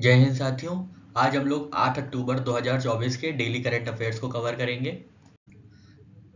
जय हिंद साथियों। आज हम लोग 8 अक्टूबर 2024 के डेली करंट अफेयर्स को कवर करेंगे।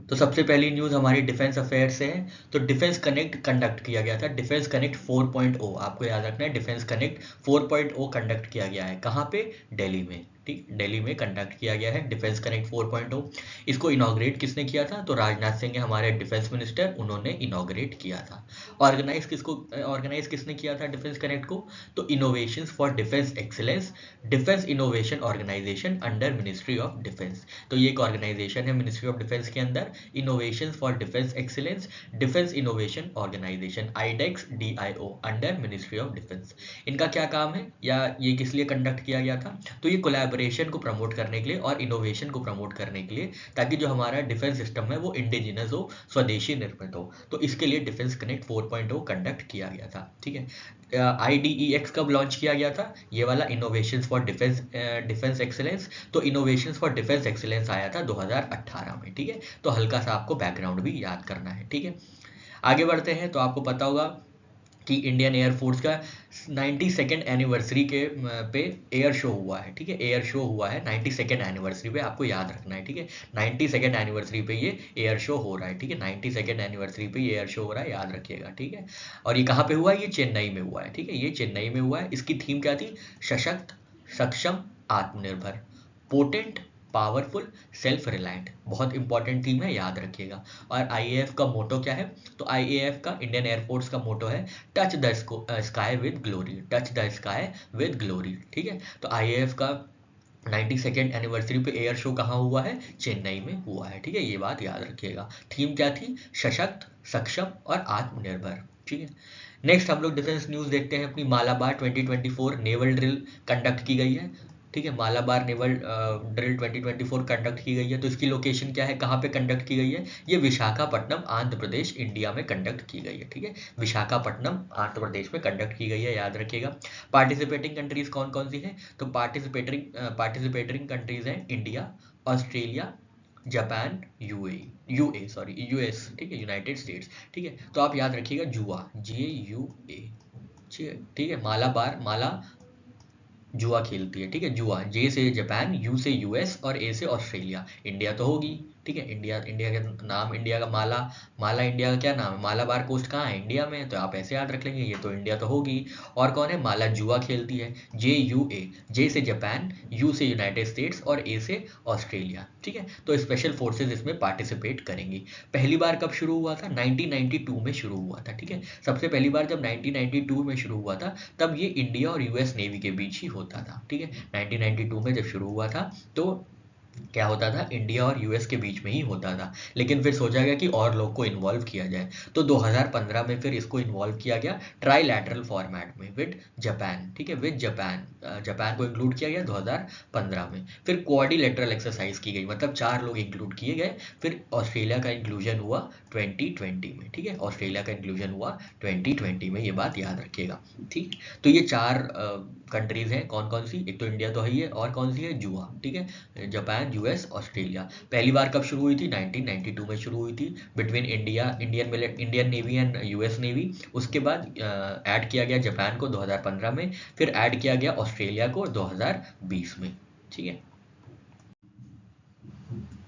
तो सबसे पहली न्यूज़ हमारी डिफेंस अफेयर से है। तो डिफेंस कनेक्ट कंडक्ट किया गया था, डिफेंस कनेक्ट 4.0। आपको याद रखना है, डिफेंस कनेक्ट 4.0 कंडक्ट किया गया है। कहाँ पे? दिल्ली में। ठीक, दिल्ली में कंडक्ट किया गया है डिफेंस कनेक्ट 4.0। इसको इनॉग्रेट किसने किया था? तो राजनाथ सिंह है हमारे डिफेंस मिनिस्टर, उन्होंने इनॉग्रेट किया था। ऑर्गेनाइज किसने किया था डिफेंस कनेक्ट को? तो innovations for defence excellence, defence innovation organisation under ministry of defence. तो ये एक ऑर्गेनाइजेशन है मिनिस्ट्री ऑफ डिफेंस के अंदर, innovation for defence excellence, defence innovation organisation, iDEX DIO under ministry of defence. इनका क्या काम है या ये किस लिए कंडक्ट किया गया था? तो ये कोलैबोरेशन को प्रमोट करने के लिए और इनोवेशन को प्रमोट करने के लिए, ताकि जो हमारा डिफेंस सिस्टम है वो इंडिजिनस हो, स्वदेशी निर्मित हो। तो इसके लिए डिफेंस कनेक्ट 4.0 कंडक्ट किया गया था। ठीक है। IDEX कब लॉन्च किया गया था? ये वाला इनोवेशन फॉर डिफेंस एक्सीलेंस। तो इनोवेशन फॉर डिफेंस एक्सीलेंस आया था 2018 में। ठीक है, तो हल्का सा आपको बैकग्राउंड भी याद करना है। ठीक है, आगे बढ़ते हैं। तो आपको पता होगा कि इंडियन एयरफोर्स का 92nd एनिवर्सरी के पे एयर शो हुआ है। ठीक है, एयर शो हुआ है 92nd एनिवर्सरी पे, आपको याद रखना है। ठीक है, 92nd एनिवर्सरी पे ये एयर शो हो रहा है। ठीक है, 92nd एनिवर्सरी पे ये एयर शो हो रहा है, याद रखिएगा। ठीक है, और ये कहाँ पे हुआ है? ये चेन्नई में हुआ है। ठीक है, ये चेन्नई में हुआ है। इसकी थीम क्या थी? सशक्त, सक्षम, आत्मनिर्भर, पोटेंट, पावरफुल, सेल्फ रिलायंट। बहुत इंपॉर्टेंट थीम है, याद रखिएगा। और IAF का मोटो क्या है? तो IAF का, इंडियन एयरफोर्स का मोटो है touch the sky with glory, touch the sky with glory. ठीक है, तो IAF का 92nd एनिवर्सरी पे एयर शो कहाँ हुआ है? चेन्नई में हुआ है। ठीक है, ये बात याद रखिएगा। थीम क्या थी? सशक्त, सक्षम और आत्मनिर्भर। ठीक है, नेक्स्ट हम लोग डिफेंस न्यूज़ देखते हैं अपनी। मालाबार 2024 नेवल ड्रिल कंडक्ट की गई है। ठीक है, मालाबार नेवल ड्रिल 2024 कंडक्ट की गई है। तो इसकी लोकेशन क्या है, कहाँ पे कंडक्ट की गई है? ये विशाखापट्टनम, आंध्र प्रदेश, इंडिया में कंडक्ट की गई है। ठीक है, विशाखापट्टनम, आंध्र प्रदेश में कंडक्ट की गई है, याद रखिएगा। पार्टिसिपेटिंग कंट्रीज कौन कौन सी हैं? तो पार्टिसिपेटिंग कंट्रीज हैं इंडिया, ऑस्ट्रेलिया, जापान, US। ठीक है, यूनाइटेड स्टेट्स। ठीक है, तो आप याद रखिएगा जुआ, JUA। ठीक है, मालाबार, माला जुआ खेलती है। ठीक है, जुआ, J से जापान, U से US और A से ऑस्ट्रेलिया। इंडिया तो होगी। ठीक है, इंडिया, इंडिया का नाम, इंडिया का माला, माला इंडिया का क्या नाम है? मालाबार कोस्ट कहाँ है? इंडिया में है, तो आप ऐसे याद रख लेंगे, ये तो इंडिया तो होगी। और कौन है? माला जुआ खेलती है, JUA। J से जापान, U से यूनाइटेड स्टेट्स और A से ऑस्ट्रेलिया। ठीक है, तो स्पेशल फोर्सेज इसमें पार्टिसिपेट करेंगी। पहली बार कब शुरू हुआ था? 1992 में शुरू हुआ था। ठीक है, सबसे पहली बार जब 1992 में शुरू हुआ था, तब ये इंडिया और US नेवी के बीच ही होता था। ठीक है, 1992 में जब शुरू हुआ था तो क्या होता था? इंडिया और US के बीच में ही होता था। लेकिन फिर सोचा गया कि और लोग को इन्वॉल्व किया जाए, तो 2015 में फिर इसको इन्वॉल्व किया गया ट्राईलैटरल फॉर्मेट में विद जापान। ठीक है, विद जापान, जापान को इंक्लूड किया गया 2015 में। फिर क्वाड्रिलेटरल एक्सरसाइज की गई, मतलब 4 लोग इंक्लूड किए गए। फिर ऑस्ट्रेलिया का इंक्लूजन हुआ 2020 में। ठीक है, ऑस्ट्रेलिया का इंक्लूजन हुआ 2020 में, ये बात याद रखिएगा। ठीक, तो ये 4 कंट्रीज हैं। कौन कौन सी? एक तो इंडिया तो है ही है, और कौन सी है? जुआ। ठीक है, जापान, US, ऑस्ट्रेलिया। पहली बार कब शुरू हुई थी? 1992 में शुरू हुई थी, between Indian navy and US navy. उसके बाद ऐड किया गया जापान को 2015 में, फिर ऐड किया गया ऑस्ट्रेलिया को 2020 में। ठीक है,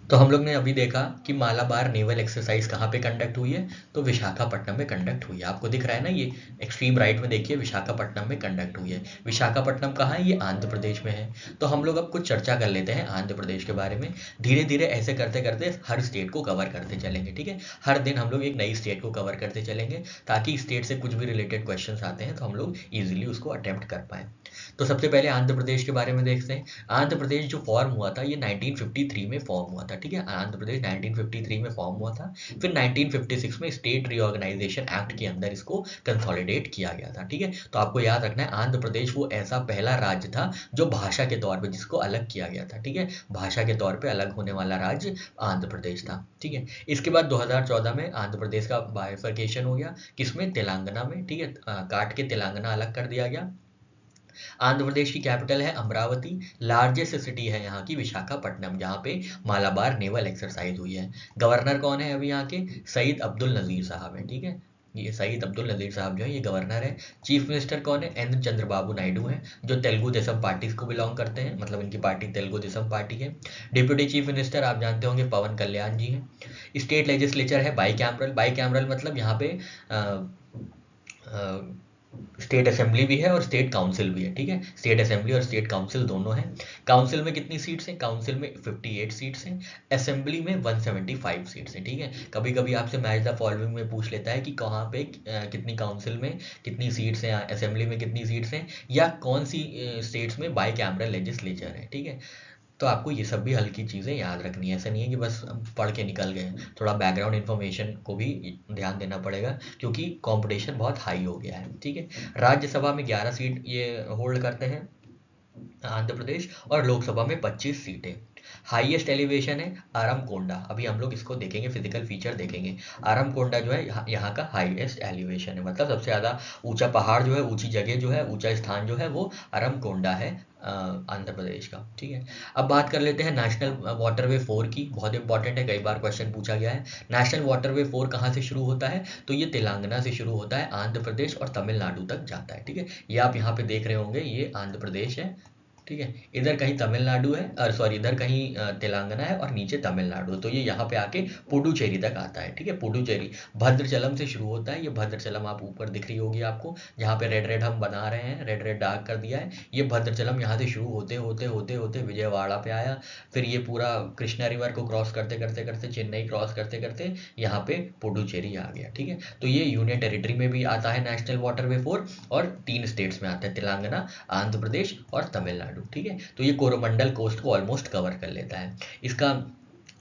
तो हम लोग ने अभी देखा कि मालाबार नेवल एक्सरसाइज कहाँ पे कंडक्ट हुई है? तो विशाखापट्टनम में कंडक्ट हुई है। आपको दिख रहा है ना, ये एक्सट्रीम राइट में देखिए, विशाखापट्टनम में कंडक्ट हुई है। विशाखापट्टनम कहाँ है? ये आंध्र प्रदेश में है। तो हम लोग अब कुछ चर्चा कर लेते हैं आंध्र प्रदेश के बारे में। धीरे धीरे ऐसे करते करते हर स्टेट को कवर करते चलेंगे। ठीक है, हर दिन हम लोग एक नई स्टेट को कवर करते चलेंगे, ताकि स्टेट से कुछ भी रिलेटेड क्वेश्चन आते हैं तो हम लोग ईजिली उसको अटेम्प्ट कर पाएँ। तो सबसे पहले आंध्र प्रदेश के बारे में देखते हैं। आंध्र प्रदेश जो फॉर्म हुआ था, ये 1953 में फॉर्म हुआ था। ठीक है, आंध्र प्रदेश 1953 में फॉर्म हुआ था। फिर 1956 में स्टेट रीऑर्गेनाइजेशन एक्ट के अंदर इसको कंसोलिडेट किया गया था। ठीक है, तो आपको याद रखना है, आंध्र प्रदेश वो ऐसा पहला राज्य था जो भाषा के तौर पे जिसको अलग किया गया था। ठीक है, भाषा के तौर पे अलग होने वाला राज्य आंध्र प्रदेश था। ठीक है, इसके बाद 2014 में आंध्र प्रदेश का बाइफर्केशन हो गया, किसमें? तेलंगाना में। ठीक है, काट के तेलंगाना अलग कर दिया गया। आंध्र प्रदेश की कैपिटल है अमरावती। लार्जेस्ट सिटी है यहाँ की विशाखापट्टनम, जहाँ पे मालाबार नेवल एक्सरसाइज हुई है। गवर्नर कौन है अभी यहाँ के? सईद अब्दुल नज़ीर साहब हैं। ठीक है, ये सईद अब्दुल नज़ीर साहब जो है ये गवर्नर है। चीफ मिनिस्टर कौन है? एन चंद्रबाबू नायडू हैं, जो तेलुगु देशम पार्टी को बिलोंग करते हैं, मतलब इनकी पार्टी तेलुगु देशम पार्टी है। डिप्यूटी चीफ मिनिस्टर आप जानते होंगे पवन कल्याण जी हैं। स्टेट लेजिस्लेचर है बाई कैमरल। बाई कैमरल मतलब यहाँ पे स्टेट असेंबली भी है और स्टेट काउंसिल भी है, ठीक है। स्टेट असेंबली और स्टेट काउंसिल दोनों हैं। काउंसिल में कितनी सीट्स हैं? काउंसिल में 58 सीट्स हैं। असेंबली में 175 सीट्स हैं, ठीक है। कभी कभी आपसे मैच द फॉलोइंग में पूछ लेता है कि कहाँ पे कितनी काउंसिल में कितनी सीट्स हैं, असेंबली में कितनी सीट्स हैं, या कौन सी स्टेट्स में बाई कैमरल लेजिस्लेचर है, ठीक है। तो आपको ये सब भी हल्की चीज़ें याद रखनी है, ऐसा नहीं है कि बस पढ़ के निकल गए। थोड़ा बैकग्राउंड इन्फॉर्मेशन को भी ध्यान देना पड़ेगा, क्योंकि कंपटीशन बहुत हाई हो गया है, ठीक है। राज्यसभा में 11 सीट ये होल्ड करते हैं आंध्र प्रदेश, और लोकसभा में 25 सीटें। हाईएस्ट एलिवेशन है आरमकोंडा। अभी हम लोग इसको देखेंगे, फिजिकल फीचर देखेंगे। आरमकोंडा जो है यहाँ का हाईएस्ट एलिवेशन है, मतलब सबसे ज़्यादा ऊंचा पहाड़ जो है, ऊंची जगह जो है, ऊंचा स्थान जो है वो आरमकोंडा है आंध्र प्रदेश का, ठीक है। अब बात कर लेते हैं नेशनल वाटरवे 4 की। बहुत इंपॉर्टेंट है, कई बार क्वेश्चन पूछा गया है। नेशनल वाटरवे 4 कहाँ से शुरू होता है? तो ये तेलंगाना से शुरू होता है, आंध्र प्रदेश और तमिलनाडु तक जाता है, ठीक है। ये आप यहाँ पे देख रहे होंगे, ये आंध्र प्रदेश है, ठीक है। इधर कहीं तमिलनाडु है, और सॉरी इधर कहीं तेलंगाना है, और नीचे तमिलनाडु है। तो ये यहाँ पे आके पुडुचेरी तक आता है, ठीक है। पुडुचेरी भद्रचलम से शुरू होता है। ये भद्रचलम आप ऊपर दिख रही होगी आपको, जहाँ पे रेड रेड हम बना रहे हैं, रेड रेड डार्क कर दिया है। ये भद्रचलम यहाँ से शुरू होते होते होते होते विजयवाड़ा पे आया, फिर ये पूरा कृष्णा रिवर को क्रॉस करते करते करते चेन्नई क्रॉस करते करते यहाँ पे पुडुचेरी आ गया, ठीक है। तो ये यूनियन टेरिटरी में भी आता है नेशनल वाटरवे 4, और 3 स्टेट्स में आता है, तेलंगाना, आंध्र प्रदेश और तमिलनाडु, ठीक है। तो ये कोरोमंडल कोस्ट को ऑलमोस्ट कवर कर लेता है। इसका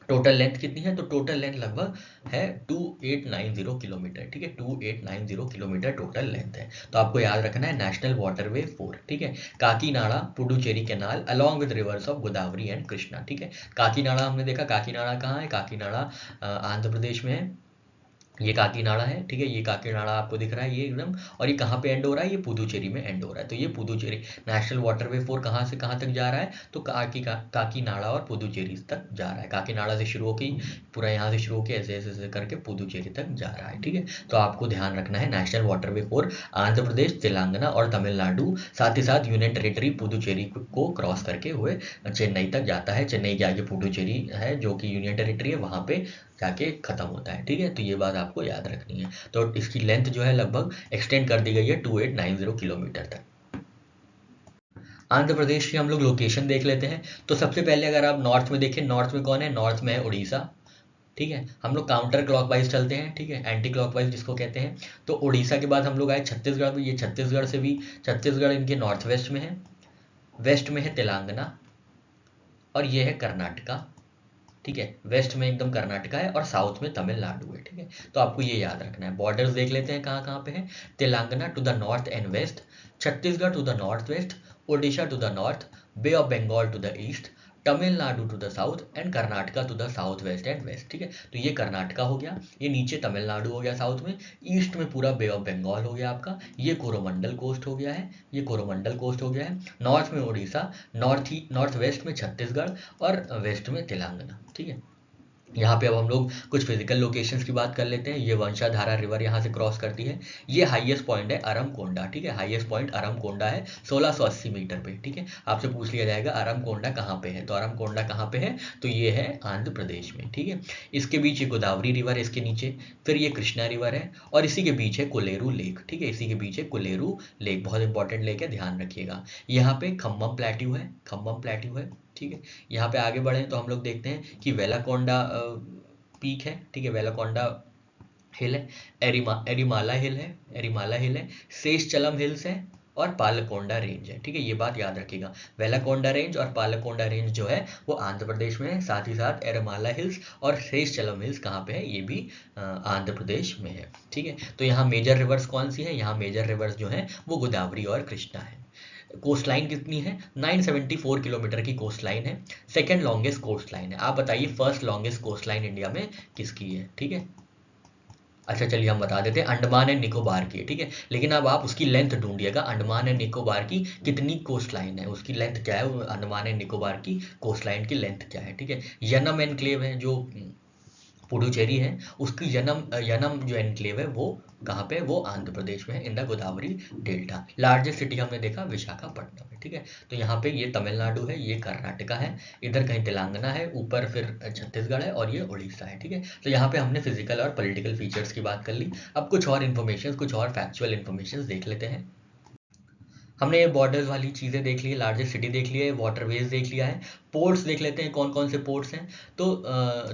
टोटल लेंथ कितनी है? तो टोटल लेंथ लगभग है 2890 किलोमीटर, ठीक है। 2890 किलोमीटर टोटल लेंथ है। तो आपको याद रखना है नेशनल वाटरवे 4, ठीक है। Kakinada Puducherry canal along with reverse of Godavari and Krishna, ठीक है। काकीनाडा हमने देखा, काकीनाडा कहाँ है? काकीनाडा आंध्र प्रदेश में है। ये काकीनाडा है, ठीक है। ये काकीनाडा आपको दिख रहा है ये एकदम, और ये कहाँ पे एंड हो रहा है? ये पुदुचेरी में एंड हो रहा है। तो ये पुदुचेरी नेशनल वाटरवे 4 कहाँ से कहाँ तक जा रहा है? तो काकीनाडा और पुदुचेरी तक जा रहा है। काकीनाडा से शुरू होकर पूरा यहाँ से शुरू होकर ऐसे ऐसे ऐसे करके पुदुचेरी तक जा रहा है, ठीक है। तो आपको ध्यान रखना है नेशनल वाटरवे 4 आंध्र प्रदेश, तेलंगाना और तमिलनाडु, साथ ही साथ यूनियन टेरिटरी पुदुचेरी को क्रॉस करके हुए चेन्नई तक जाता है। चेन्नई के आगे पुडुचेरी है जो कि यूनियन टेरिटरी है, वहाँ पे जाके खत्म होता है, ठीक है। तो ये बात आपको याद रखनी है। तो इसकी लेंथ जो है लगभग एक्सटेंड कर दी गई है 2890 किलोमीटर तक। आंध्र प्रदेश की हम लोग लोकेशन देख लेते हैं। तो सबसे पहले अगर आप नॉर्थ में देखें, नॉर्थ में कौन है? नॉर्थ में है उड़ीसा, ठीक है। हम लोग काउंटर क्लॉकवाइज चलते हैं, ठीक है, एंटी क्लॉकवाइज जिसको कहते हैं। तो उड़ीसा के बाद हम लोग आए छत्तीसगढ़ में। ये छत्तीसगढ़ से भी, छत्तीसगढ़ इनके नॉर्थ वेस्ट में है, वेस्ट में है तेलंगाना, और ये है कर्नाटका, ठीक है। वेस्ट में एकदम कर्नाटका है और साउथ में तमिलनाडु है, ठीक है। तो आपको ये याद रखना है। बॉर्डर्स देख लेते हैं कहाँ कहाँ पे है। Telangana to the north and west, Chhattisgarh to the north west, Odisha to the north, bay of Bengal to the east, Tamil Nadu to the south and Karnataka to the south west and west, ठीक है। तो ये कर्नाटका हो गया, ये नीचे तमिलनाडु हो गया साउथ में, ईस्ट में पूरा बे ऑफ बंगाल हो गया आपका, ये कोरोमंडल कोस्ट हो गया है, ये कोरोमंडल कोस्ट हो गया है। नॉर्थ में उड़ीसा, नॉर्थ वेस्ट में छत्तीसगढ़, और वेस्ट में तेलंगाना, ठीक है। यहाँ पे अब हम लोग कुछ फिजिकल लोकेशंस की बात कर लेते हैं। ये वंशाधारा रिवर यहाँ से क्रॉस करती है। ये हाईएस्ट पॉइंट है अरमकोंडा, ठीक है। हाईएस्ट पॉइंट अरमकोंडा है 1680 मीटर पे, ठीक है। आपसे पूछ लिया जाएगा अरमकोंडा कहाँ पे है, तो अरमकोंडा कहाँ पे है? तो ये है आंध्र प्रदेश में, ठीक है। इसके बीच ये गोदावरी रिवर है, इसके नीचे फिर ये कृष्णा रिवर है, और इसी के बीच है कोलेरू लेक, ठीक है। इसी के बीच है कोलेरू लेक, बहुत इंपॉर्टेंट लेक है, ध्यान रखिएगा। यहाँ पे खम्बम प्लेट्यू है, खम्बम प्लेट्यू है, ठीक है। यहाँ पे आगे बढ़े तो हम लोग देखते हैं कि वेलाकोंडा पीक है, ठीक है। वेलाकोंडा हिल है, एरिमाला हिल है, एरिमाला हिल है, शेषचलम हिल्स है, और पालकोंडा रेंज है, ठीक है। ये बात याद रखिएगा, वेलाकोंडा रेंज और पालकोंडा रेंज जो है वो आंध्र प्रदेश में है। साथ ही साथ एरिमाला हिल्स और शेषचलम हिल्स कहाँ पे है? ये भी आंध्र प्रदेश में है, ठीक है। तो यहाँ मेजर रिवर्स कौन सी है? यहाँ मेजर रिवर्स जो है वो गोदावरी और कृष्णा है। कोस्ट लाइन कितनी है? 974 किलोमीटर की कोस्ट लाइन है। सेकेंड लॉन्गेस्ट कोस्ट लाइन है। आप बताइए first longest coast line India में किसकी है, ठीक है। अच्छा चलिए हम बता देते हैं, अंडमान एंड निकोबार की है, ठीक है। लेकिन अब आप उसकी लेंथ ढूंढिएगा, अंडमान एंड निकोबार की कितनी कोस्ट लाइन है, उसकी लेंथ क्या है, अंडमान एंड निकोबार की कोस्ट लाइन की लेंथ क्या है, ठीक है। यनम एनक्लेव है जो पुडुचेरी है, उसकी यनम जो एनक्लेव है वो कहाँ पे, वो आंध्र प्रदेश में है, in the Godavari delta. Largest city हमने देखा विशाखापट्टनम है, ठीक है। तो यहाँ पे ये तमिलनाडु है, ये कर्नाटका है, इधर कहीं तेलंगाना है, ऊपर फिर छत्तीसगढ़ है और ये उड़ीसा है, ठीक है। तो यहाँ पे हमने फिजिकल और पॉलिटिकल फीचर्स की बात कर ली। अब कुछ और इन्फॉर्मेशन, कुछ और फैक्चुअल इन्फॉर्मेशन देख लेते हैं। हमने ये बॉर्डर्स वाली चीज़ें देख ली है, लार्जेस्ट सिटी देख लिया है, वाटरवेज देख लिया है। पोर्ट्स देख लेते हैं कौन कौन से पोर्ट्स हैं। तो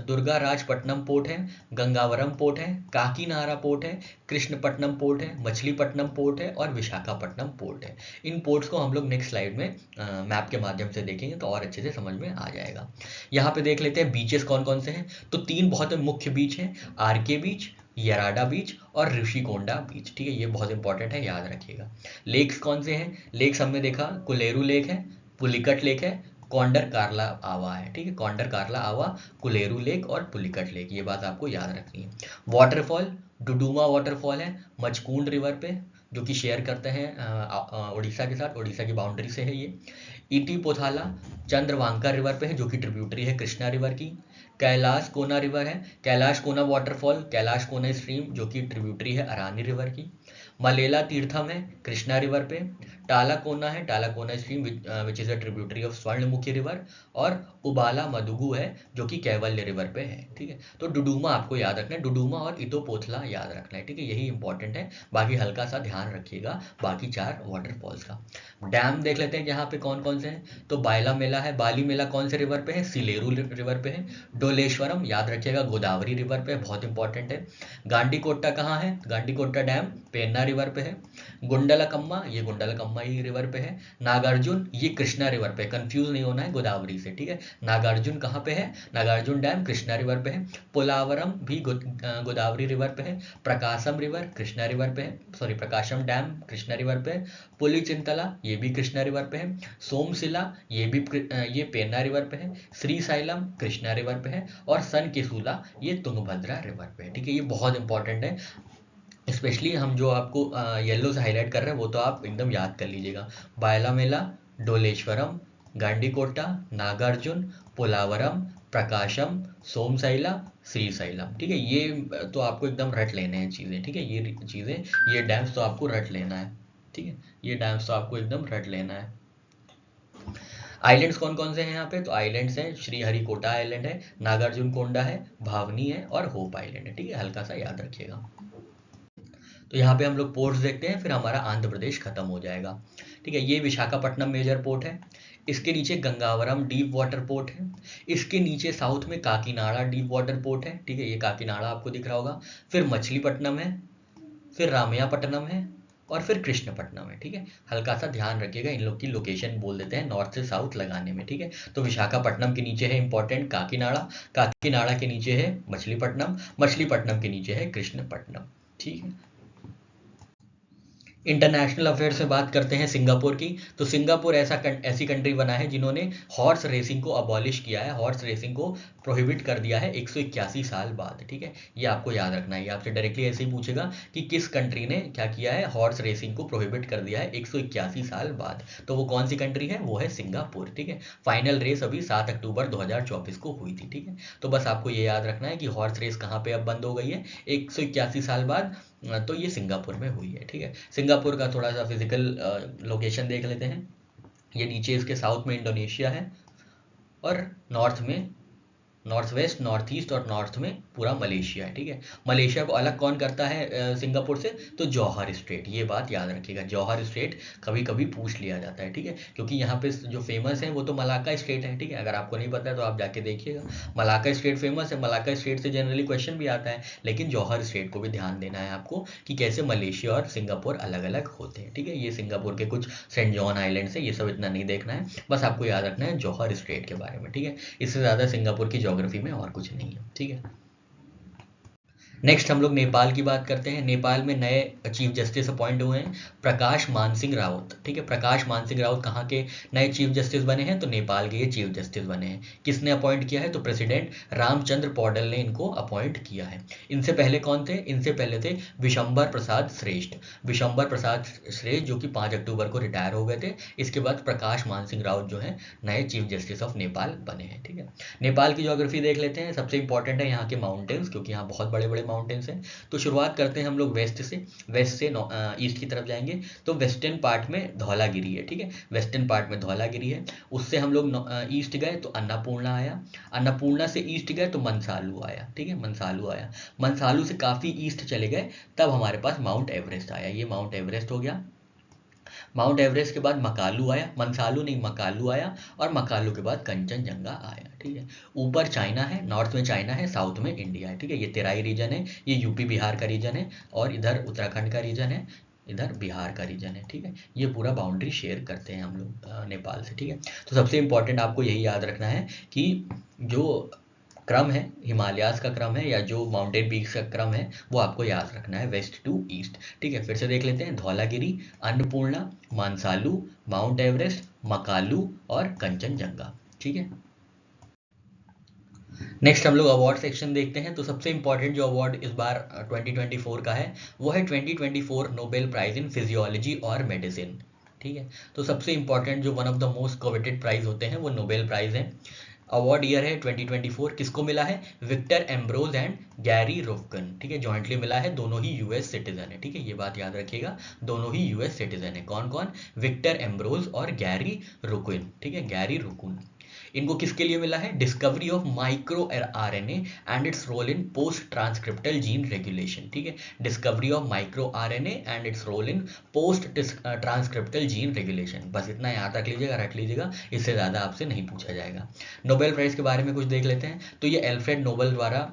दुर्गाराजपट्टनम पोर्ट है, गंगावरम पोर्ट है, काकीनाडा पोर्ट है, कृष्णपट्टनम पोर्ट है, मछलीपट्टनम पोर्ट है और विशाखापट्टनम पोर्ट है। इन पोर्ट्स को हम लोग नेक्स्ट स्लाइड में मैप के माध्यम से देखेंगे तो और अच्छे से समझ में आ जाएगा। यहाँ पे देख लेते हैं बीचेस कौन कौन से हैं। तो 3 बहुत मुख्य बीच हैं, आरके बीच, यराडा बीच और ऋषिकोंडा बीच, ठीक है। ये बहुत इंपॉर्टेंट है, याद रखिएगा। लेक्स कौन से हैं, लेक्स हमने देखा कुलेरू लेक है, पुलिकट लेक है, कौंडर कार्ला आवा है, ठीक है। कौंडर कार्ला आवा, कुलेरू लेक और पुलिकट लेक, ये बात आपको याद रखनी है। वाटरफॉल, डुडुमा वाटरफॉल है मचकुंड रिवर पे, जो कि शेयर करते हैं उड़ीसा के साथ, उड़ीसा की बाउंड्री से है ये। ईटी पोथाला चंद्रवांका रिवर पे है, जो कि ट्रिब्यूटरी है कृष्णा रिवर की। कैलाश कोना रिवर है, कैलाश कोना वाटरफॉल, कैलाश कोना स्ट्रीम, जो कि ट्रिब्यूटरी है अरानी रिवर की। मलेला तीर्थम है कृष्णा रिवर पे। टालाकोना है, Talakona stream which is a tributary of Swarnamukhi river. और उबाला मदुगु है, जो कि कैवल्य रिवर पे है, ठीक है। तो डुडुमा आपको याद रखना है, डुडुमा और इतोपोथला याद रखना है, ठीक है। यही इंपॉर्टेंट है, बाकी हल्का सा ध्यान रखिएगा बाकी 4 वाटरफॉल्स का। डैम देख लेते हैं यहाँ पे कौन कौन से हैं। तो बायला मेला है, बाली मेला कौन से रिवर पे है, सिलेरू रिवर पे है। डोलेश्वरम याद रखिएगा गोदावरी रिवर पे, बहुत इंपॉर्टेंट है। गांडीकोट्टा कहाँ है, गांडीकोट्टा डैम पेन्ना रिवर पे है। गुंडलकम्मा, ये गुंडलकम्मा ही रिवर पे है। नागार्जुन, ये कृष्णा रिवर पे, कंफ्यूज नहीं होना है गोदावरी से, ठीक है। नागार्जुन कहाँ पे है, नागार्जुन डैम कृष्णा रिवर पे है। पोलावरम भी गोदावरी रिवर पे है। प्रकाशम रिवर कृष्णा रिवर पे है, सॉरी प्रकाशम डैम कृष्णा रिवर पे है। पुलिचिंतला ये भी कृष्णा रिवर पे है। सोमशिला ये भी ये पेन्ना रिवर पे है। श्रीशैलम कृष्णा रिवर पे है। और सन केसूला ये तुंगभद्रा रिवर पे है, ठीक है। ये बहुत इंपॉर्टेंट है, स्पेशली हम जो आपको येलो से हाईलाइट कर रहे हैं वो तो आप एकदम याद कर लीजिएगा। बायला मेला, डोलेश्वरम, गांडीकोट्टा, नागार्जुन, पोलावरम, प्रकाशम, सोमशैला, श्रीशैलम, ठीक है। ये तो आपको एकदम रट लेने हैं चीज़ें, ठीक है। ये चीज़ें, ये डैम्स तो आपको रट लेना है, ठीक है। ये डैम्स तो आपको एकदम रट लेना है। आइलैंड्स कौन कौन से हैं यहाँ पे, तो आइलैंड्स हैं श्रीहरिकोटा आइलैंड है, नागार्जुन कोंडा है, भावनी है और होप आइलैंड है, ठीक है। हल्का सा याद रखिएगा। तो यहाँ पे हम लोग पोर्ट्स देखते हैं, फिर हमारा आंध्र प्रदेश खत्म हो जाएगा, ठीक है। ये विशाखापट्टनम मेजर पोर्ट है, इसके नीचे गंगावरम डीप वाटर पोर्ट है, इसके नीचे साउथ में काकीनाडा डीप वाटर पोर्ट है, ठीक है। ये काकीनाडा आपको दिख रहा होगा। फिर मछलीपट्टनम है, फिर रामयापट्टनम है और फिर कृष्णपट्टनम है, ठीक है। हल्का सा ध्यान रखिएगा, इन लोग की लोकेशन बोल देते हैं नॉर्थ से साउथ लगाने में, ठीक है। तो विशाखापट्टनम के नीचे है इंपॉर्टेंट काकीनाडा, काकीनाडा के नीचे है मछलीपट्टनम, मछलीपट्टनम के नीचे है कृष्णपट्टनम, ठीक है। इंटरनेशनल अफेयर से बात करते हैं सिंगापुर की। तो सिंगापुर ऐसी कंट्री बना है जिन्होंने हॉर्स रेसिंग को अबॉलिश किया है, हॉर्स रेसिंग को प्रोहिबिट कर दिया है 181 साल बाद, ठीक है। ये आपको याद रखना है, ये आपसे डायरेक्टली ऐसे ही पूछेगा कि किस कंट्री ने क्या किया है, हॉर्स रेसिंग को प्रोहिबिट कर दिया है 181 साल बाद। तो वो कौन सी कंट्री है, वो है सिंगापुर, ठीक है। फाइनल रेस अभी 7 अक्टूबर 2024 को हुई थी, ठीक है। तो बस आपको ये याद रखना है कि हॉर्स रेस कहाँ पे अब बंद हो गई है 181 साल बाद, तो ये सिंगापुर में हुई है, ठीक है। सिंगापुर का थोड़ा सा फिजिकल लोकेशन देख लेते हैं। ये नीचे इसके साउथ में इंडोनेशिया है और नॉर्थ में, नॉर्थ वेस्ट, नॉर्थ ईस्ट और नॉर्थ में पूरा मलेशिया है, ठीक है। मलेशिया को अलग कौन करता है सिंगापुर से, तो जौहर स्ट्रेट, ये बात याद रखिएगा। जौहर स्ट्रेट कभी कभी पूछ लिया जाता है, ठीक है, क्योंकि यहाँ पे जो फेमस है वो तो मलाक्का स्ट्रेट है, ठीक है। अगर आपको नहीं पता है तो आप जाके देखिएगा, मलाक्का स्ट्रेट फेमस है, मलाक्का स्ट्रेट से जनरली क्वेश्चन भी आता है। लेकिन जौहर स्ट्रेट को भी ध्यान देना है आपको कि कैसे मलेशिया और सिंगापुर अलग अलग होते हैं, ठीक है। ये सिंगापुर के कुछ सेंट जॉन आइलैंड है, ये सब इतना नहीं देखना है, बस आपको याद रखना है जौहर स्ट्रेट के बारे में, ठीक है। इससे ज़्यादा सिंगापुर की ज्योग्राफी में और कुछ नहीं है, ठीक है। नेक्स्ट हम लोग नेपाल की बात करते हैं। नेपाल में नए चीफ जस्टिस अपॉइंट हुए हैं, प्रकाश मान सिंह राउत। ठीक है, प्रकाश मान सिंह राउत कहाँ के नए चीफ जस्टिस बने हैं? तो नेपाल के ये चीफ जस्टिस बने हैं। किसने अपॉइंट किया है? तो प्रेसिडेंट रामचंद्र पौडल ने इनको अपॉइंट किया है। इनसे पहले कौन थे? इनसे पहले थे विशंबर प्रसाद श्रेष्ठ। विशंबर प्रसाद श्रेष्ठ जो कि 5 अक्टूबर को रिटायर हो गए थे। इसके बाद प्रकाश मान सिंह राउत जो है नए चीफ जस्टिस ऑफ नेपाल बने हैं। ठीक है, नेपाल की ज्योग्राफी देख लेते हैं। सबसे इंपॉर्टेंट है यहाँ के माउंटेन्स, क्योंकि यहाँ बहुत बड़े बड़े माउंटेन्स हैं। तो शुरुआत करते हैं हम लोग वेस्ट से ईस्ट की तरफ जाएंगे तो वेस्टर्न पार्ट में धौलागिरी है। ठीक है, वेस्टर्न पार्ट में धौलागिरी है। उससे हम लोग ईस्ट गए तो अन्नपूर्णा आया। अन्नपूर्णा से ईस्ट गए तो मनसालू आया। ठीक है, मनसालू आया। मनसालू से काफ़ी ईस्ट चले गए तब हमारे पास माउंट एवरेस्ट आया। ये माउंट एवरेस्ट हो गया। माउंट एवरेस्ट के बाद मकालू आया, मनसालू नहीं मकालू आया, और मकालू के बाद कंचनजंगा आया। ठीक है, ऊपर चाइना है, नॉर्थ में चाइना है, साउथ में इंडिया है। ठीक है, ये तेराई रीजन है, ये यूपी बिहार का रीजन है, और इधर उत्तराखंड का रीजन है, इधर बिहार का रीजन है। ठीक है, ये पूरा बाउंड्री शेयर करते हैं हम लोग नेपाल से। ठीक है, तो सबसे इंपॉर्टेंट आपको यही याद रखना है कि जो क्रम है, हिमालयाज का क्रम है या जो माउंटेन पीक्स का क्रम है, वो आपको याद रखना है वेस्ट टू ईस्ट। ठीक है, फिर से देख लेते हैं। धौलागिरी, अन्नपूर्णा, मानसालू, माउंट एवरेस्ट, मकालू और कंचनजंगा। ठीक है, नेक्स्ट हम लोग अवार्ड सेक्शन देखते हैं। तो सबसे इंपॉर्टेंट जो अवार्ड इस बार 2024 का है वो है 2024 नोबेल प्राइज इन फिजियोलॉजी और मेडिसिन। ठीक है, तो सबसे इंपॉर्टेंट जो one of the most coveted prize होते हैं वो नोबेल प्राइज है। अवार्ड ईयर है 2024। किसको मिला है? Victor Ambros and Gary Ruvkun. ठीक है, जॉइंटली मिला है, दोनों ही यूएस सिटीजन है। ठीक है, ये बात याद रखिएगा, दोनों ही यूएस सिटीजन है। कौन कौन? विक्टर एम्ब्रोज और गैरी रुकुन। ठीक है, गैरी रुकुन। इनको किसके लिए मिला है? Discovery of micro RNA and its role in post transcriptional gene regulation. ठीक है, discovery of micro RNA and its role in post transcriptional gene regulation. बस इतना याद रख लीजिएगा, इससे ज़्यादा आपसे नहीं पूछा जाएगा। नोबेल प्राइज के बारे में कुछ देख लेते हैं। तो ये एल्फ्रेड नोबेल द्वारा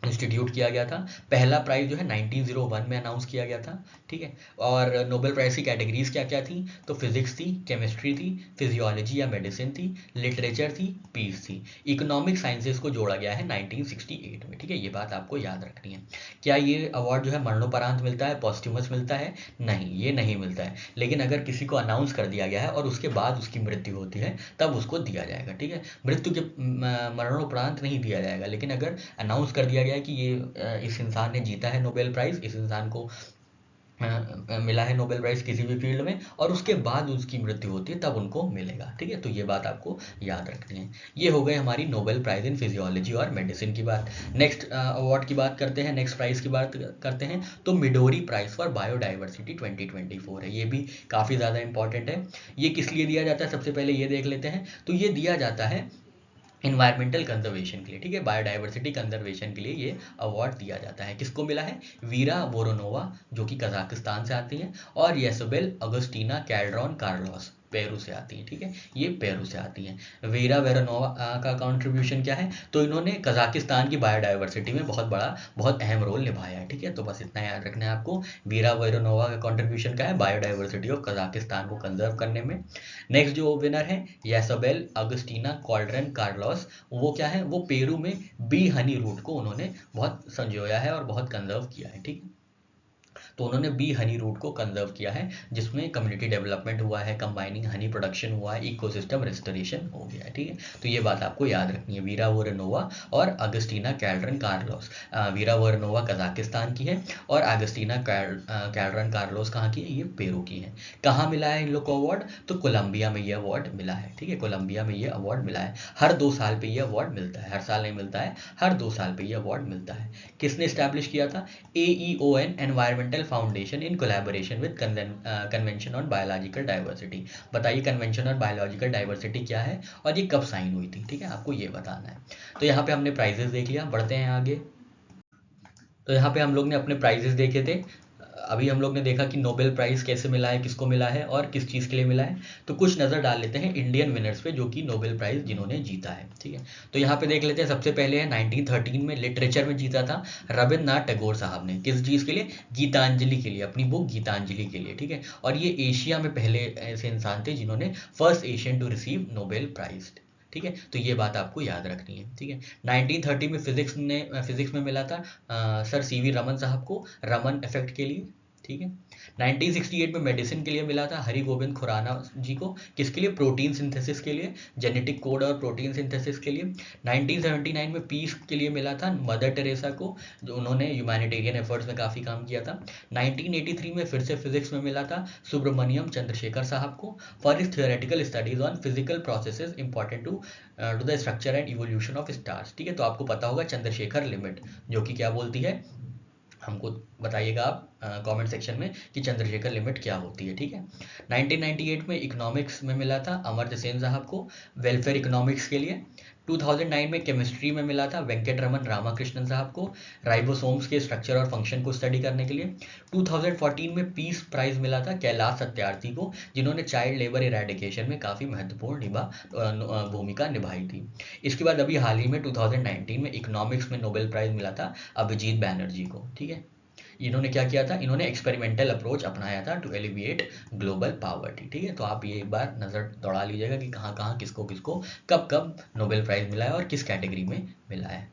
इंस्टीट्यूट किया गया था। पहला प्राइज जो है 1901 में अनाउंस किया गया था। ठीक है, और नोबेल प्राइज की कैटेगरीज क्या क्या थी? तो फिजिक्स थी, केमिस्ट्री थी, फिजियोलॉजी या मेडिसिन थी, लिटरेचर थी, पीस थी। इकोनॉमिक साइंसेज को जोड़ा गया है 1968 में। ठीक है, ये बात आपको याद रखनी है। क्या ये अवार्ड जो है मरणोपरांत मिलता है, पॉस्ट्यूमस मिलता है? नहीं, ये नहीं मिलता है। लेकिन अगर किसी को अनाउंस कर दिया गया है और उसके बाद उसकी मृत्यु होती है तब उसको दिया जाएगा। ठीक है, मृत्यु के मरणोपरांत नहीं दिया जाएगा, लेकिन अगर अनाउंस कर दिया गया है कि ये इस इंसान ने जीता है नोबेल प्राइज, इस इंसान को मिला है नोबेल प्राइज किसी भी फील्ड में, और उसके बाद उसकी मृत्यु होती है तब उनको मिलेगा। ठीक है, तो ये बात आपको याद रखनी है। ये हो गई हमारी नोबेल प्राइज इन फिजियोलॉजी और मेडिसिन की बात। नेक्स्ट अवार्ड की बात करते हैं, नेक्स्ट प्राइज की बात करते हैं। तो मिडोरी प्राइज फॉर बायोडाइवर्सिटी 2024 है। ये भी काफ़ी ज़्यादा इंपॉर्टेंट है। ये किस लिए दिया जाता है? सबसे पहले ये देख लेते हैं। तो ये दिया जाता है इन्वायरमेंटल कंजर्वेशन के लिए। ठीक है, बायोडाइवर्सिटी कंजर्वेशन के लिए ये अवार्ड दिया जाता है। किसको मिला है? वीरा वोरोनोवा जो कि कजाकिस्तान से आती हैं, और येसोबेल अगस्टीना कैल्ड्रॉन कार्लोस पेरू से आती हैं। ठीक है, ये पेरू से आती हैं। वीरा वेरोनोवा का कंट्रीब्यूशन क्या है? तो इन्होंने कजाकिस्तान की बायोडाइवर्सिटी में बहुत अहम रोल निभाया है। ठीक है, तो बस इतना याद रखना है आपको। वीरा वेरोनोवा का कंट्रीब्यूशन क्या है? बायोडाइवर्सिटी ऑफ कजाकिस्तान को कंजर्व करने में। नेक्स्ट जो विनर है येसोबेल अगस्टीना कॉल्ड्रन कार्लोस, वो क्या है? वो पेरू में बी हनी रूट को उन्होंने बहुत संजोया है और बहुत कंजर्व किया है। ठीक है, तो उन्होंने बी हनी रूट को कंजर्व किया है, जिसमें कम्युनिटी डेवलपमेंट हुआ है, कंबाइनिंग हनी प्रोडक्शन हुआ है, इकोसिस्टम रेस्टोरेशन हो गया है। ठीक है, तो ये बात आपको याद रखनी है। वीरा वोरोनोवा और अगस्टीना कैल्ड्रन कार्लोस। वीरा वोरोनोवा कजाकिस्तान की है और अगस्टीना कैल्ड्रन कार्लोस कहाँ की है? ये पेरू की है। कहाँ मिला है इन लोग को अवार्ड? तो कोलंबिया में ये अवार्ड मिला है। ठीक है, कोलंबिया में ये अवार्ड मिला है। हर 2 साल पे ये अवार्ड मिलता है, हर साल नहीं मिलता है, हर 2 साल पे ये अवार्ड मिलता है। किसने स्टैब्लिश किया था? AEON environmental foundation in collaboration with convention on biological diversity. बताइए कन्वेंशन ऑन बायोलॉजिकल डाइवर्सिटी क्या है और ये कब साइन हुई थी? ठीक है, आपको ये बताना है। तो यहाँ पे हमने प्राइजेस देख लिया, बढ़ते हैं आगे। तो यहाँ पे हम लोग ने अपने प्राइजेस देखे थे। अभी हम लोग ने देखा कि नोबेल प्राइज़ कैसे मिला है, किसको मिला है और किस चीज़ के लिए मिला है। तो कुछ नज़र डाल लेते हैं इंडियन विनर्स पे जो कि नोबेल प्राइज़ जिन्होंने जीता है। ठीक है, तो यहाँ पे देख लेते हैं। सबसे पहले है 1913 में लिटरेचर में जीता था रविन्द्रनाथ टैगोर साहब ने। किस चीज़ के लिए? गीतांजलि के लिए, अपनी बुक गीतांजलि के लिए। ठीक है, और ये एशिया में पहले ऐसे इंसान थे जिन्होंने first Asian to receive Nobel prize. ठीक है, तो ये बात आपको याद रखनी है। ठीक है, 1930 में फिजिक्स में मिला था सर सीवी रमन साहब को, रमन इफेक्ट के लिए। ठीक है, 1968 में मेडिसिन के लिए मिला था हरि गोविंद खुराना जी को, किसके लिए? प्रोटीन सिंथेसिस के लिए, जेनेटिक कोड और प्रोटीन सिंथेसिस के लिए। 1979 में पीस के लिए मिला था मदर टेरेसा को, जो उन्होंने ह्यूमैनिटेरियन एफर्ट्स में काफ़ी काम किया था। 1983 में फिर से फिजिक्स में मिला था सुब्रमण्यम चंद्रशेखर साहब को, for his theoretical studies on physical processes important to the structure and evolution of stars. ठीक है, तो आपको पता होगा चंद्रशेखर लिमिट, जो कि क्या बोलती है, हमको बताइएगा आप कमेंट सेक्शन में कि चंद्रशेखर लिमिट क्या होती है। ठीक है, 1998 में इकोनॉमिक्स में मिला था अमर्त्य सेन साहब को, वेलफेयर इकोनॉमिक्स के लिए। 2009 में केमिस्ट्री में मिला था वेंकट रमन रामाकृष्णन साहब को, राइबोसोम्स के स्ट्रक्चर और फंक्शन को स्टडी करने के लिए। 2014 में पीस प्राइज मिला था कैलाश सत्यार्थी को, जिन्होंने चाइल्ड लेबर इरेडिकेशन में काफ़ी महत्वपूर्ण भूमिका निभाई थी। इसके बाद अभी हाल ही में 2019 में इकोनॉमिक्स में नोबेल प्राइज मिला था अभिजीत बैनर्जी को। ठीक है, इन्होंने क्या किया था, इन्होंने एक्सपेरिमेंटल अप्रोच अपनाया था टू एलिविएट ग्लोबल पावर्टी। ठीक है, तो आप ये एक बार नज़र दौड़ा लीजिएगा कि कहाँ कहाँ किसको किसको कब कब नोबेल प्राइज़ मिला है और किस कैटेगरी में मिला है।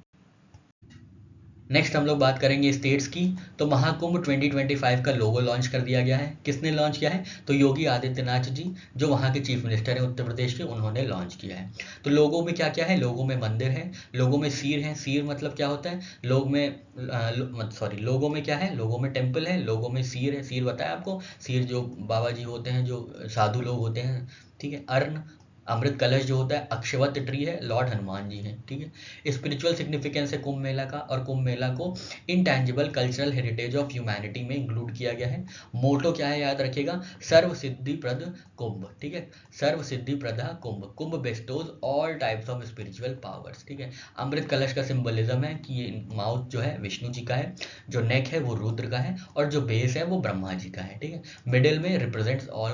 नेक्स्ट हम लोग बात करेंगे स्टेट्स की। तो महाकुंभ 2025 का लोगो लॉन्च कर दिया गया है। किसने लॉन्च किया है? तो योगी आदित्यनाथ जी, जो वहाँ के चीफ मिनिस्टर हैं उत्तर प्रदेश के, उन्होंने लॉन्च किया है। तो लोगों में क्या क्या है? लोगों में मंदिर है, लोगों में सिर है। सिर मतलब क्या होता है? लोगों में क्या है? लोगों में टेम्पल है, लोगों में सिर है। सिर बताया आपको, सिर जो बाबा जी होते हैं, जो साधु लोग होते हैं। ठीक है, अर्ण अमृत कलश जो होता है, अक्षवत ट्री है, लॉर्ड हनुमान जी हैं। ठीक है, स्पिरिचुअल सिग्निफिकेंस है कुंभ मेला का, और कुंभ मेला को intangible cultural heritage of humanity में इंक्लूड किया गया है। मोटो क्या है याद रखिएगा? सर्व सिद्धि प्रद कुंभ। ठीक है, सर्व सिद्धि प्रदा Kumbh, Kumbh bestows all types of spiritual powers. ठीक है, अमृत कलश का सिंबलिज्म है कि ये माउथ जो है विष्णु जी का है, जो नेक है वो रुद्र का है, और जो बेस है वो ब्रह्मा जी का है। ठीक है, मिडिल में रिप्रेजेंट्स ऑल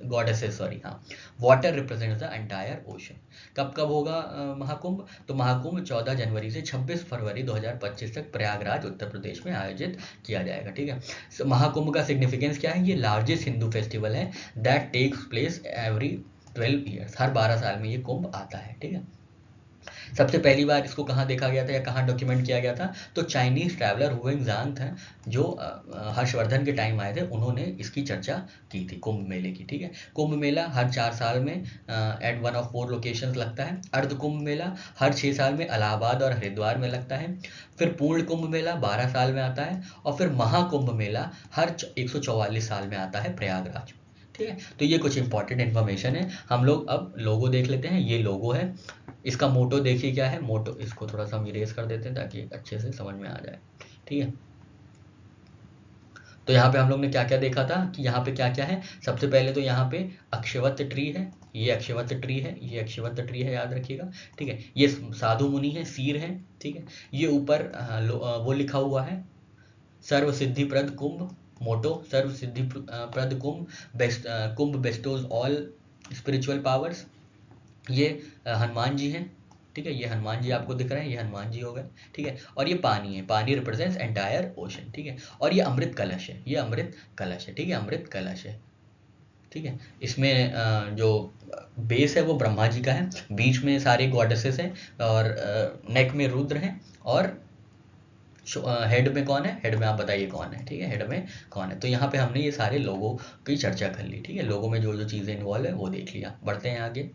गॉडेसेस, सॉरी, हाँ, water represents the entire ocean. कब कब होगा महाकुंभ? तो महाकुंभ 14 जनवरी से 26 फरवरी 2025 तक प्रयागराज उत्तर प्रदेश में आयोजित किया जाएगा। ठीक है, महाकुंभ का सिग्निफिकेंस क्या है? ये लार्जेस्ट हिंदू फेस्टिवल है that takes place every 12 years. हर 12 साल में ये कुंभ आता है। ठीक है, सबसे पहली बार इसको कहाँ देखा गया था या कहाँ डॉक्यूमेंट किया गया था? तो चाइनीज ट्रैवलर हुएंग थे, जो हर्षवर्धन के टाइम आए थे, उन्होंने इसकी चर्चा की थी कुंभ मेले की। ठीक है, कुंभ मेला हर 4 साल में एट वन ऑफ 4 लोकेशंस लगता है। अर्ध कुंभ मेला हर 6 साल में इलाहाबाद और हरिद्वार में लगता है। फिर पूर्ण कुंभ मेला 12 साल में आता है, और फिर महाकुंभ मेला हर 144 साल में आता है प्रयागराज। ठीक है, तो ये कुछ इंपॉर्टेंट इन्फॉर्मेशन है। हम लोग अब लोगो देख लेते हैं। ये लोगो है, इसका मोटो देखिए क्या है। मोटो, इसको थोड़ा सा हम इरेज कर देते हैं ताकि अच्छे से समझ में आ जाए। ठीक है, तो यहाँ पे हम लोग ने क्या क्या देखा था कि यहाँ पे क्या क्या है। सबसे पहले तो यहाँ पे अक्षवत ट्री है, ये अक्षवत ट्री है, ये अक्षवत ट्री है, याद रखिएगा। ठीक है, ये साधु मुनि है, सिर है। ठीक है, ये ऊपर वो लिखा हुआ है सर्व सिद्धि प्रद कुंभ, मोटो सर्व सिद्धि प्रद कुंभ, Kumbh bestows all spiritual powers. ये हनुमान जी हैं। ठीक है, ये हनुमान जी आपको दिख रहे हैं, ये हनुमान जी हो गए। ठीक है, और ये पानी है, पानी रिप्रेजेंट्स एंटायर ओशन। ठीक है, और ये अमृत कलश है, ये अमृत कलश है। ठीक है, अमृत कलश है। ठीक है, इसमें जो बेस है वो ब्रह्मा जी का है, बीच में सारे गॉडेसेस हैं, और नेक में रुद्र हैं, और हेड में कौन है? हेड में आप बताइए कौन है? ठीक है, हेड में कौन है? तो यहाँ पे हमने ये सारे लोगों की चर्चा कर ली। ठीक है, लोगों में जो जो चीज़ें इन्वॉल्व है वो देख लिया। बढ़ते हैं आगे।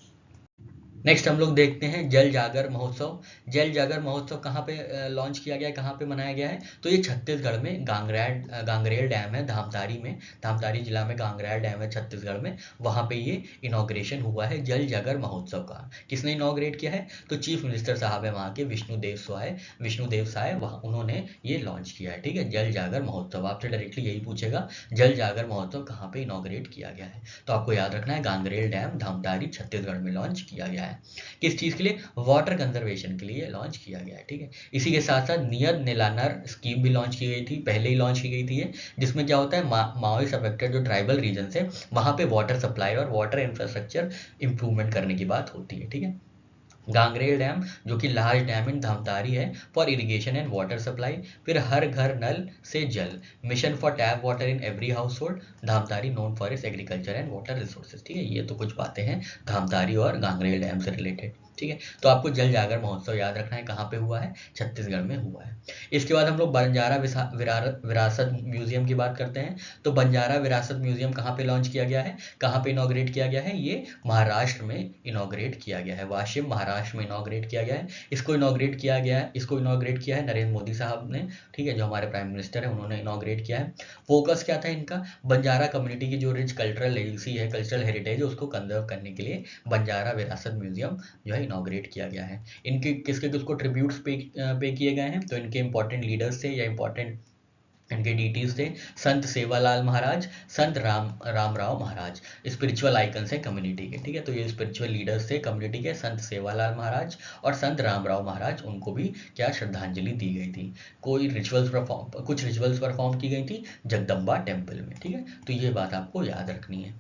नेक्स्ट हम लोग देखते हैं जल जागर महोत्सव। जल जागर महोत्सव कहाँ पे लॉन्च किया गया है, कहाँ पे मनाया गया है? तो ये छत्तीसगढ़ में गांगरेल डैम है, धामतारी में, धामतारी जिला में गांगरेल डैम है छत्तीसगढ़ में, वहाँ पे ये इनॉग्रेशन हुआ है जल जागर महोत्सव का। किसने इनॉग्रेट किया है? तो चीफ मिनिस्टर साहब है वहाँ के, विष्णुदेव साय, वहाँ उन्होंने ये लॉन्च किया है। ठीक है, जल जागर महोत्सव आपसे डायरेक्टली यही पूछेगा, जल जागर महोत्सव कहाँ पे इनॉग्रेट किया गया है? तो आपको याद रखना है गांगरेल डैम, धामतारी, छत्तीसगढ़ में लॉन्च किया गया है। किस चीज़ के लिए? वाटर कंजर्वेशन के लिए लॉन्च किया गया है। ठीक है, इसी के साथ साथ नियत नीलानर स्कीम भी लॉन्च की गई थी, पहले ही लॉन्च की गई थी ये, जिसमें क्या होता है, माओइस्ट अफेक्टेड जो ट्राइबल रीजन है वहाँ पे वाटर सप्लाई और वाटर इंफ्रास्ट्रक्चर इंप्रूवमेंट करने की बात होती है। ठीक है, गांगरेल डैम जो कि लार्ज डैम इन धमतारी है for irrigation and water supply. फिर हर घर नल से जल, mission for tap water in every household, Dhamtari known for its agriculture and water resources. ठीक है, ये तो कुछ बातें हैं धामतारी और गांगरेल डैम से रिलेटेड। ठीक है, तो आपको जल जागर महोत्सव याद रखना है, कहाँ पे हुआ है, छत्तीसगढ़ में हुआ है। इसके बाद हम लोग बंजारा विरासत म्यूजियम की बात करते हैं। तो बंजारा विरासत म्यूजियम कहाँ पे लॉन्च किया गया है, कहाँ पे इनॉग्रेट किया गया है, ये महाराष्ट्र में इनॉग्रेट किया गया है, वाशिम महाराष्ट्र में इनॉग्रेट किया गया है। इसको इनॉग्रेट किया है नरेंद्र मोदी साहब ने। ठीक है, जो हमारे प्राइम मिनिस्टर है उन्होंने इनॉग्रेट किया है। फोकस क्या था इनका, बंजारा कम्युनिटी की जो रिच कल्चरल लेगेसी है, कल्चरल हेरिटेज है, उसको कंजर्व करने के लिए बंजारा विरासत म्यूजियम जो है इनॉग्रेट किया गया है। इनके किसको ट्रिब्यूट्स पे किए गए हैं, तो इनके इंपॉर्टेंट लीडर्स थे या इंपॉर्टेंट इनके डीटीज थे संत सेवालाल महाराज, संत रामराव महाराज, स्पिरिचुअल आइकन्स है कम्युनिटी के। ठीक है, तो ये स्पिरिचुअल लीडर्स थे कम्युनिटी के, संत सेवालाल महाराज और संत रामराव महाराज, उनको भी क्या श्रद्धांजलि दी गई थी। कुछ रिचुअल्स परफॉर्म की गई थी जगदम्बा टेम्पल में। ठीक है, तो ये बात आपको याद रखनी है।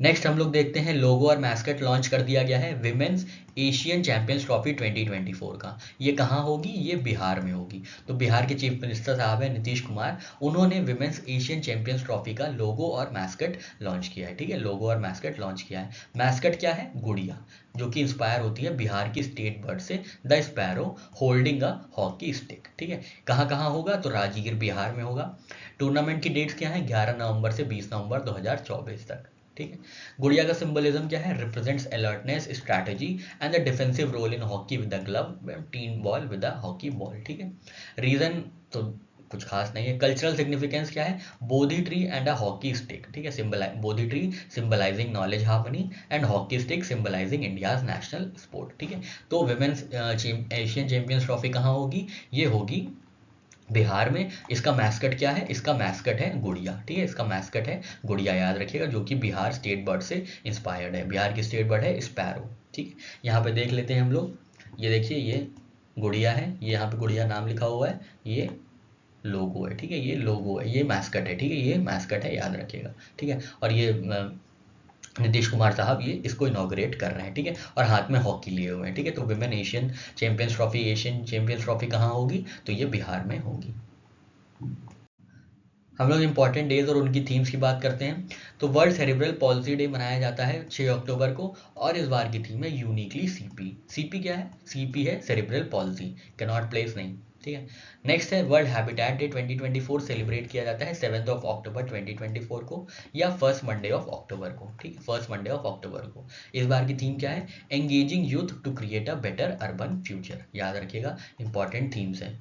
नेक्स्ट हम लोग देखते हैं लोगो और मैस्कट लॉन्च कर दिया गया है विमेंस एशियन चैंपियंस ट्रॉफी 2024 का। ये कहाँ होगी, ये बिहार में होगी। तो बिहार के चीफ मिनिस्टर साहब हैं नीतीश कुमार, उन्होंने विमेंस एशियन चैंपियंस ट्रॉफी का लोगो और मैस्कट लॉन्च किया है। ठीक है, लोगो और मैस्कट लॉन्च किया है। मैस्कट क्या है, गुड़िया, जो कि इंस्पायर होती है बिहार की स्टेट बर्ड से, the sparrow holding a hockey stick. ठीक है, कहाँ कहाँ होगा, तो राजगीर बिहार में होगा। टूर्नामेंट की डेट्स क्या है, 11 नवंबर से 20 नवंबर 2024 तक। ठीक है, गुड़िया का सिंबलिज्म क्या है, represents alertness, strategy and the defensive role in hockey with the glove, team ball with the hockey ball. ठीक है, रीजन तो कुछ खास नहीं है। कल्चरल सिग्निफिकेंस क्या है, Bodhi tree and a hockey stick. ठीक है, Bodhi tree symbolising knowledge harmony and hockey stick symbolising India's national sport. ठीक है, तो विमेंस एशियन चैंपियंस ट्रॉफी कहाँ होगी, ये होगी बिहार में। इसका मैस्कट क्या है, इसका मैस्कट है गुड़िया। ठीक है, इसका मैस्कट है गुड़िया, याद रखिएगा, जो कि बिहार स्टेट बर्ड से इंस्पायर्ड है। बिहार की स्टेट बर्ड है स्पैरो। ठीक है, यहाँ पे देख लेते हैं हम लोग, ये देखिए ये गुड़िया है, ये यहाँ पे गुड़िया नाम लिखा हुआ है, ये लोगो है। ठीक है, ये लोगो है, ये मैस्कट है। ठीक है, ये मैस्कट है, याद रखिएगा। ठीक है, और ये नीतीश कुमार साहब ये इसको इनॉग्रेट कर रहे हैं। ठीक है, और हाथ में हॉकी लिए हुए हैं। ठीक है, तो विमेन एशियन चैंपियंस ट्रॉफी कहाँ होगी, तो ये बिहार में होगी। हम लोग इंपॉर्टेंट डेज और उनकी थीम्स की बात करते हैं। तो वर्ल्ड सेरिब्रल पॉलिसी डे मनाया जाता है 6 अक्टूबर को, और इस बार की थीम है यूनिकली सीपी। सीपी क्या है, सीपी है सेरिब्रल पॉलिसी, कैनॉट प्लेस नहीं। ठीक है, नेक्स्ट है वर्ल्ड हैबिटेट डे 2024 सेलिब्रेट किया जाता है 7 अक्टूबर 2024 को या फर्स्ट मंडे ऑफ अक्टूबर को। ठीक है, फर्स्ट मंडे ऑफ अक्टूबर को। इस बार की थीम क्या है, engaging youth to create a better urban future. याद रखिएगा, इंपॉर्टेंट थीम्स हैं।